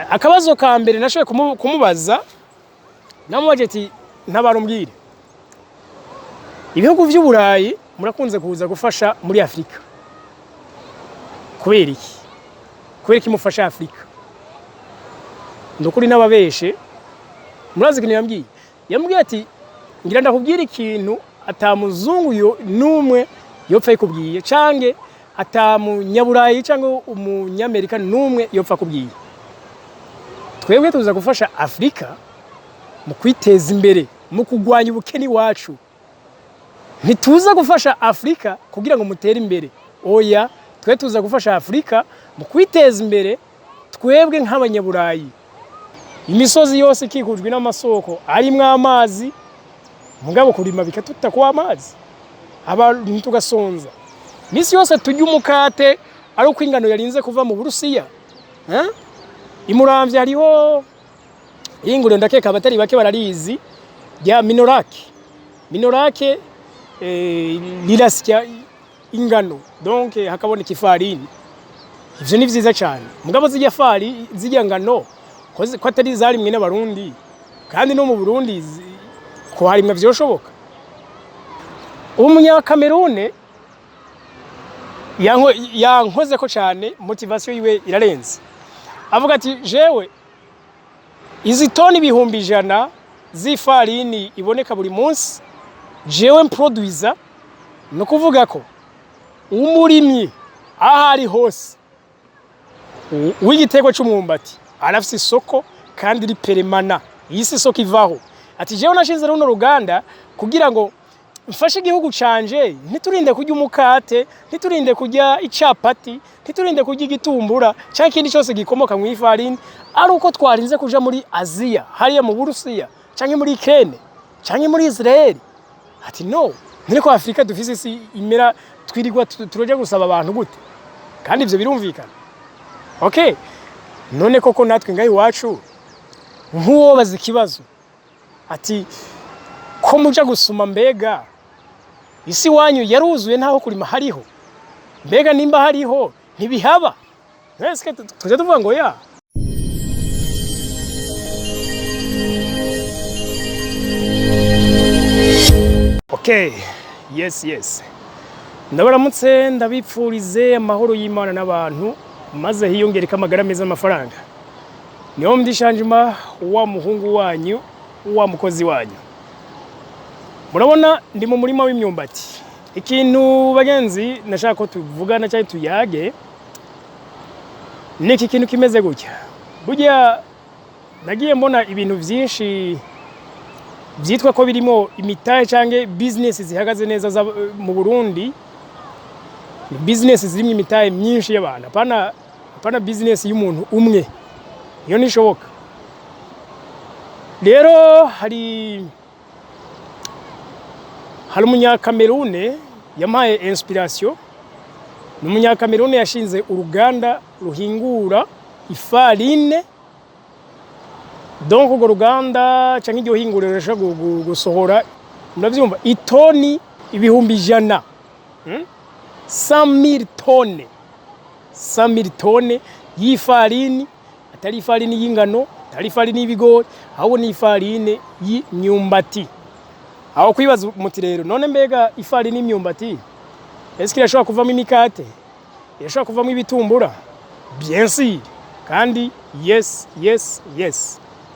akabazo ka mbere nashoboye kumubaza namubaje ati ntabarumbwire ibihugu by'uburayi murakunze kuza gufasha muri Afrika kubera iki mufasha Afrika ndukuri n'ababeshe murazi kintu yambwiye ati ngira ndakubwira ikintu atamuzungu numwe yopfa ikubwiye canke atamunyaburayi canke umunyamerika numwe yopfa kubwiye twebwe tuza gufasha Afrika mu kwiteza imbere mu kugwanya ubukeni wacu ntituza gufasha Afrika kugira ngo mutere imbere oya twe tuza gufasha Afrika mu kwiteza imbere twebwe nk'abanyaburayi imisozi yose ikikujwe n'amasoko arimwe amazi mugabo kurima bikatuta kwa amazi abantu tugasonza misi yose tujya umukate ari uko ingano yarinze kuva mu Burusiya imuramvye hariho inguriro ndakeka abatari bake bararizi rya minorake lirasya ingano donc hakaboneka ifarini ivyo ni vyiza cyane mugabo zijya ngano ko atari zarimwe n'abarundi kandi no mu Burundi ko harimwe vyoshoboka umunyakamerune yankoze ko cyane motivation yiwe irarenze avuga ati jewe izi toni ibihumbi 100 z'ifarini iboneka buri munsi jewe mproduiza no kuvuga ko umurimyi ahari hose w'igitego cy'umwumbati arafise isoko kandi iri peremana yisi isoko ivaho ati jewe nashinze runo ruganda kugira ngo mfashe igihugu canje ntiturinde kujya umukate ntiturinde kujya icapati ntiturinde kujya igitumbura cyangwa ikindi cyose gikomoka mu ifarini ari uko twarinze kuja muri Aziya hariya mu Burusiya cyangwa muri Kenya cyangwa muri Israel ati no niko Afrika dufise isi imera twirirwa turoje gusaba abantu gute kandi ivyo birumvikana okay none koko natwe ngayi wacu nkuwo bazikibazo ati ko muja gusuma mbega isi wanyu yaruzuye ntaho kurima hariho mbega nimba hariho ntibihaba nese tuje tuvuga ngo ya okay yes ndabaramutse ndabipfurize amahoro y'Imana n'abantu maze hiyongereka amagara meza amafaranga niyo mdishanjima wa muhungu wanyu wa mukozi wanyu murabona ndi mu murima w'imyumbati ikintu bagenzi nashaka ko tuvugana cyane tuyage niki kintu kimeze gutya burya nagiye mbona ibintu byinshi byitwa ko birimo imitahe canke business zihagaze neza mu Burundi business zirimo imitahe myinshi y'abantu apana business y'umuntu umwe iyo nishoboka rero hari umunyakamerune yampaye inspiration n'umunyakamerune yashinze uruganda ruhingura ifarine donc urwo ruganda canke iryo hinguriro rishobora gusohora muravyumva itoni ibihumbi 100 100,000 tone y'ifarini atari ifarini y'ingano atari ifarini y'ibigori ahubwo ni ifarine y'imyumbati aho kwibaza muti rero none mbega ifarini y'imyumbati eske irashobora kuvamo imikate irashobora kuvamo ibitumbura bien sûr kandi yes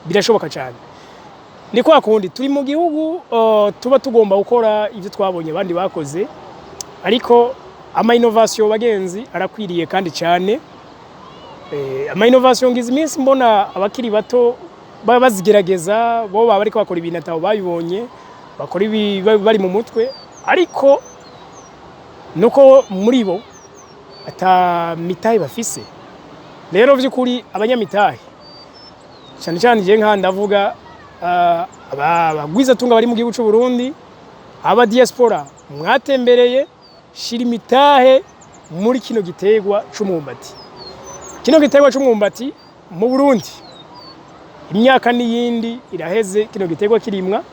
birashoboka cyane ni kwa kundi turi mu gihugu tuba tugomba gukora ivyo twabonye abandi bakoze ariko ama innovation bagenzi arakwiriye kandi cyane ama innovation ngize iminsi mbona abakiri bato bazigerageza bo baba ariko bakora ibintu atabo bayibonye bakora bari mu mutwe ariko nuko muri bo ata mitahe bafise rero vy'ukuri abanyamitahe cyane je nka ndavuga abagwiza tunga bari mu gihugu cy'u Burundi aba diaspora mwatembereye shira imitahe muri kino gitegwa c'umwumbati kino gitegwa c'umwumbati mu Burundi imyaka n'iyindi iraheze kino gitegwa kirimwa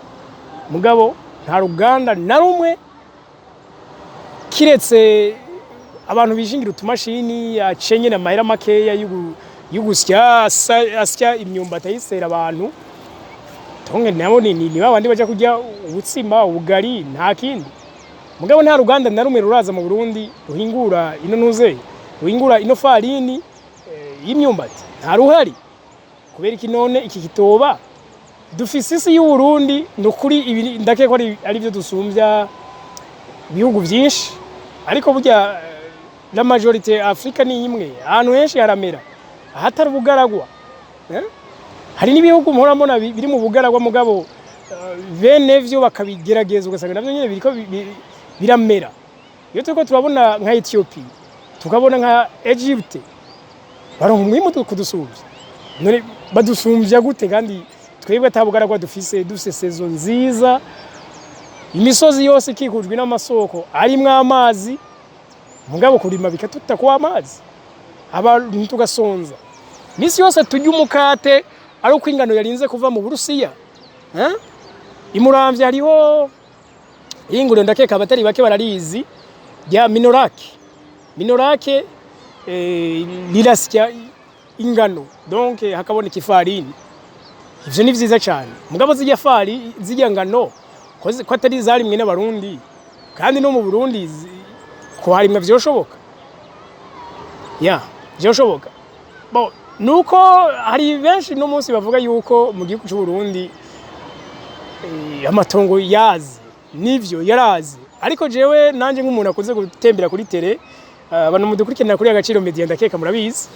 mugabo nta ruganda na rumwe kiretse abantu bishingira utumashini yacenye na mahera makeya yugusya asya imyumbati ayisera abantu tonge nabo ni babandi baje kujya ubutsima ubugari nta kindi mugabo nta ruganda na rumwe ruraza mu Burundi ruhingura ino nuze ruhingura ino farini y'imyumbati nta ruhari kubera iki none iki kitoba dufise isi y'u Burundi nukuri ibi ndakeko ari byo dusumbya bihugu byinshi ariko burya la majorité Afrika ni imwe ahantu henshi haramera ahatari bugaragwa hari n'ibihugu mpora biri mu bugaragwa mugabo bene vyo bakabigerageza ugasanga navyo nyene biriko biramera iyo turiko turabona nka Ethiopia tukabona nka Egypte baronka umwimo kudusumbya none badusumbya gute kandi twebwe atabugaragwa dufise sezo nziza imisozi yose ikikujwe n'amasoko arimwe amazi mugabo kurima bikatuta kwa amazi abantu tugasonza misi yose tujya umukate ari uko ingano yarinze kuva mu Burusiya imuramvye hariho inguro ndakeka abatari bake bararizi ya minorake lirasya ingano donc hakaboneka ifarini ivyo ni vyiza cyane mugabo zijya ngano ko atari zarimwe n'abarundi kandi no mu Burundi ko harimwe vyoshoboka vyoshoboka bo nuko hari benshi no munsi bavuga yuko mu gihugu cy'u Burundi amatongo yazi nivyo yarazi ariko jewe nanje nk'umuntu akoze gutembera kuri tele abantu mudukurikirana kuri Agaciro Media ndakeka murabizi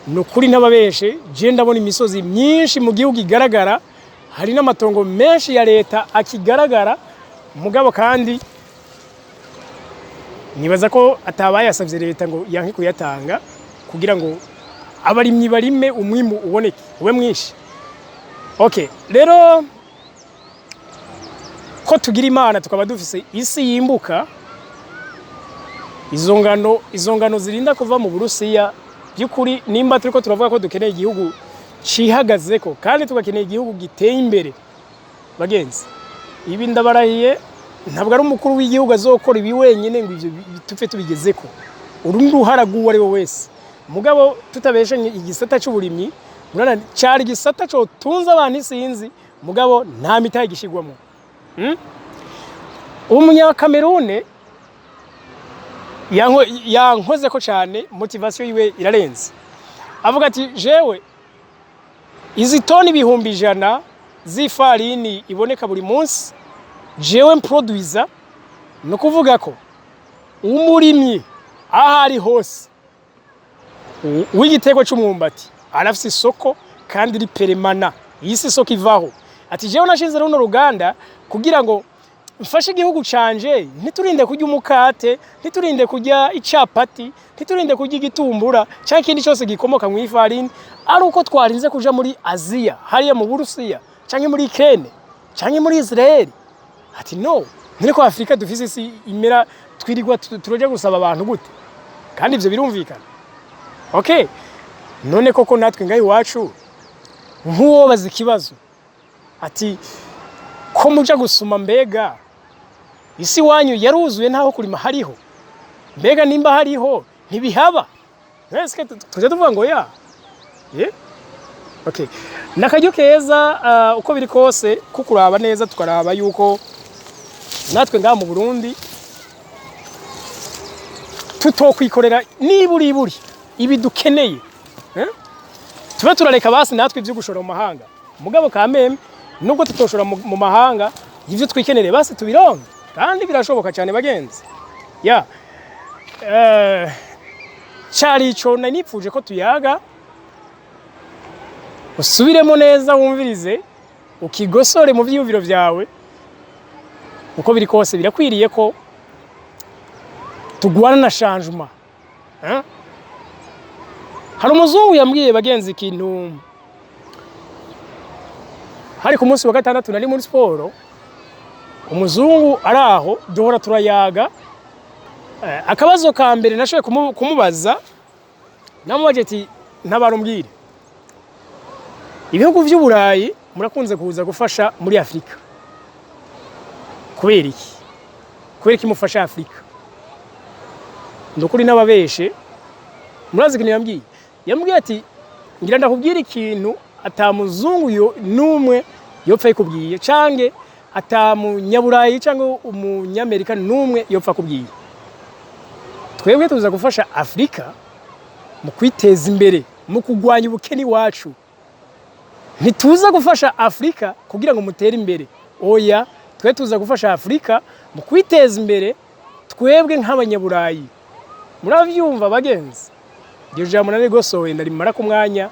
nukuri n'ababeshe je ndabona imisozi myinshi mu gihugu igaragara hari n'amatongo menshi ya leta akigaragara mugabo kandi nibaza ko atabaye yasavye leta ngo yanke kuyatanga kugira ngo abarimyi barime umwimu uboneke ube mwinshi okay rero ko tugira imana tukaba dufise isi yimbuka izo ngano zirinda kuva mu Burusiya byukuri nimba turiko turavuga ko dukeneye igihugu cihagazeko kandi tugakeneye igihugu giteye imbere bagenzi ibi ndabarahiye ntabwo ari umukuru w'igihugu azokora ibi wenyine ngo ivyo tupfe tubigezeko urundi ruharaguwe ari we wese mugabo tutabeshe igisata cy'uburimyi murana cyari igisata cyo tunza abantu isinzi mugabo nta mitaye gishigwamo umunyakamerune yankoze ko cyane motivation yiwe irarenze avuga ati jewe izi toni ibihumbi 100 z'ifarini iboneka buri munsi jewe mproduiza no kuvuga ko umurimyi ahari hose w'igitego cy'umwumbati arafise isoko kandi iri peremana yisi isoko ivaho ati jewe nashinze runo ruganda kugira ngo mfashe igihugu canje ntiturinde kujya umukate ntiturinde kujya icapati ntiturinde kujya igitumbura cyangwa ikindi cyose gikomoka mu ifarini ari uko twarinze kuja muri Aziya hariya mu Burusiya cyangwa muri Ukraine cyangwa muri Israel ati no none ko Afrika dufise isi imera twirirwa turoje gusaba abantu gute kandi ivyo birumvikana okay none koko natwe ngayi wacu nkuwo bazi ikibazo ati ko muja gusuma mbega isi wanyu yaruzuye ntaho kurima hariho mbega nimba hariho ntibihaba nese tuje tuvuga ngo okay nakajyo keza uko biri kose kukuraba neza tukaraba yuko natwe ngaha mu Burundi tutokwikorera niburi ibi dukeneye tuba turareka basi natwe ivyo gushora mu mahanga mugabo kameme nubwo tutoshora mu mahanga ivyo twikenere basi tubironke kandi birashoboka cyane bagenzi cyari ico nanipfuje ko tuyaga usubiremo neza wumvirize ukigosore mu vyiyumviro vyawe uko biri kose birakwiriye ko tugwana na changement hari umuzungu yambwiye bagenzi ikintu hari ku munsi wa gatandatu nari muri sport umuzungu araho duhora turayaga akabazo ka mbere nashoboye kumubaza namubaje ati ntabarumbwire ibihugu by'uburayi murakunze kuza gufasha muri Afrika kubera iki mufasha Afrika ndukuri n'ababeshe murazi kintu yambwiye ati ngira ndakubwira ikintu atamuzungu numwe yopfa ikubwiye canke atamunyaburayi canke umunyamerika numwe yopfa kubwiye. Twebwe tuza gufasha Afrika mu kwiteza imbere, mu kugwanya ubukene wacu. Ntituza gufasha Afrika kugira ngo mutere imbere. Oya, twe tuza gufasha Afrika mu kwiteza imbere twebwe nk'abanyaburayi. Muravyumva bagenzi? Iryo jambo nari gosowe ndari mara ku mwanya.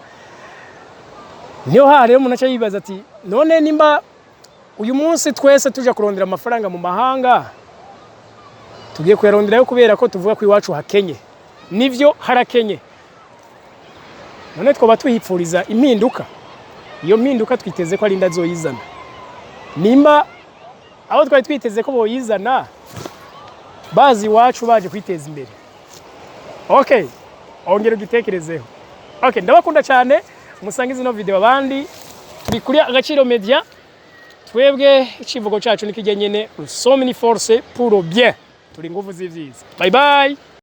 Niyo ha rero munaca yibaza ati none nimba uyu munsi twese tuja kurondera amafaranga mu mahanga, tugiye kuyaronderayo kubera ko tuvuga ko iwacu hakenye. Nivyo harakenye. None twoba tuhipfuriza impinduka. Iyo mpinduka twiteze ko ari ndazoyizana. Nimba aho twari twiteze ko boyizana bazi iwacu baje kwiteza imbere. Okay, ongera ugitekerezeho. Okay, ndabakunda cyane. Musangize no video abandi. Turi kuri Agaciro Media. Twebwe ikivugo cyacu nikijye nyene, nous sommes une force pour le bien. Turi nguvu z'ivyiza. Bye bye.